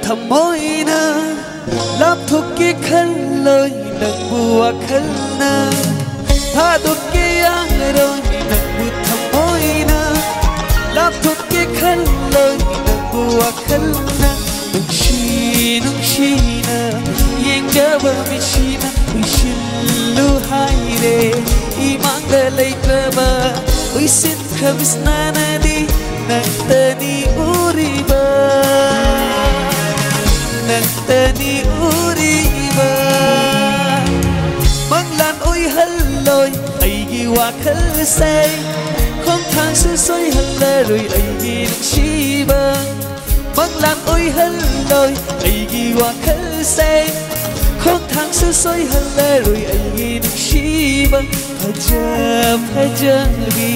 ทำมอยนะลับทุกกี่คันเลยนักบัวคันนะถ้าทุกกี่ยังเลยนักบัวทำมอยนะลับทุกกี่คันเลยนักบัวคันนะน้องชีนะยังจะบ่มีชีนะวิชิลูไฮเดอีมังเดลัยกระบะวิสินขมิสนานาดีนักตานีอุริบะนักตานีอุริบะมังลันอุยฮัลลอยไอกีวาคัลเซของทางสวยๆฮัลลอยไอกีนักชีบังมังลันอุยฮัลลอยไอกีวาคัลเซของทางสวยๆฮัลลอยไอกีนักชีบังพะเจาบี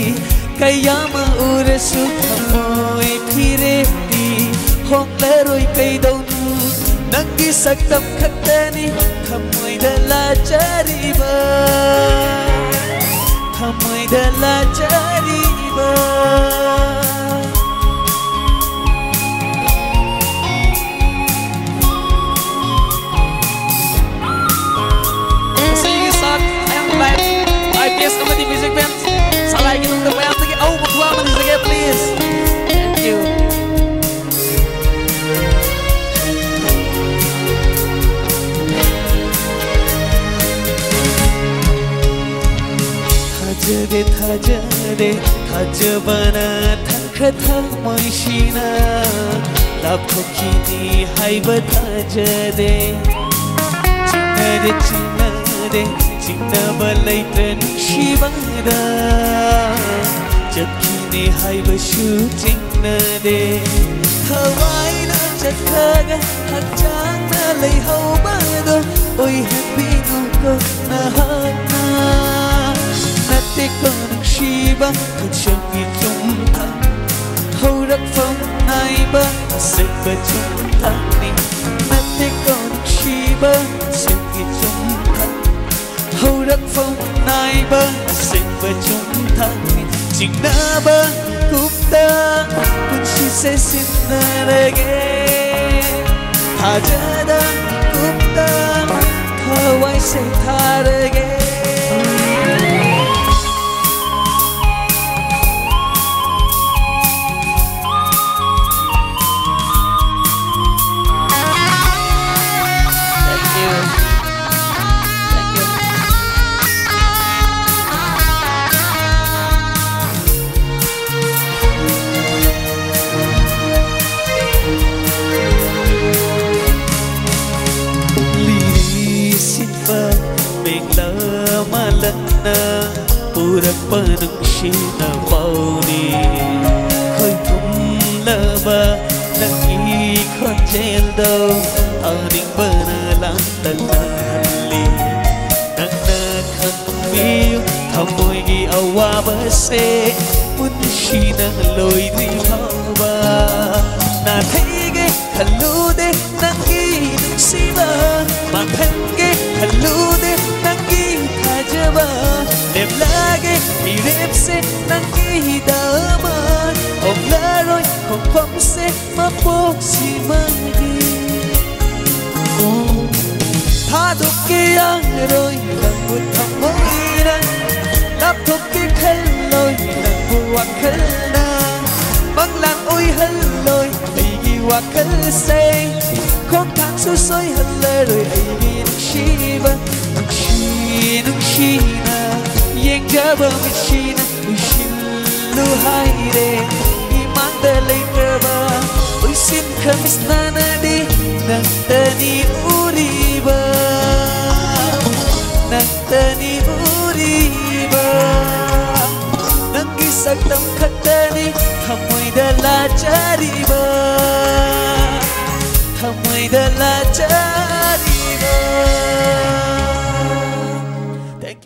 Kaya maurasu kamoy pireti Hong laroy kay daw nun Nag-isagtam katani Kamoy dala jariba Kamoy dala jariba Sige sat, ayang live IPS Comedy Music Band Salay kita terbayang lagi. Oh, berdua menit lagi, please. Thank you. Thaja bana thakha maishina lapho kini haiba thaja de Cinta balai dan shibangda Jakini hai bashuting na de Hawai na chakaga Hakjang na lay haubado Oy happy ko na hana Nati ko ng shiba Kung siyang itumta Haurak phong naiba Asay ba tumta ni Nati ko ng shiba Siyang itumta Haurak phong naiba Asay ba tumta ni Jinaba Gupta Kunshi se sinarage Hajada Gupta Hawai se tharage Purak panungsina pauni Khoi thum laba Naki khonjel do Aning bana lang tanali Nagna khambiyo Thamoy gi awa base Punshina loi di baba Na thege khalude Nangi nuksiba Mathenge khalude Nangi thajaba Đêm lage thì đêm sẽ nắng kỳ daman Ông la rồi không phong sẽ mà bốc si mang đi Tha thuộc kia rồi đang buồn thầm mối đang Đáp thuộc kia khăn lôi đang buồn khăn nàng Băng làng ôi hân lôi ấy ghi hoa khăn xe Không tháng số xôi hân lê rồi ấy ghi nâng shi vâng Nâng shi na Yang jaba mishina Ushilu haire Iman dalay kerba Uisin kamis nanadi Nagtani uriba Nagtani uriba Nanggisag tam katani Kamoy dala jariba Kamoy dala jariba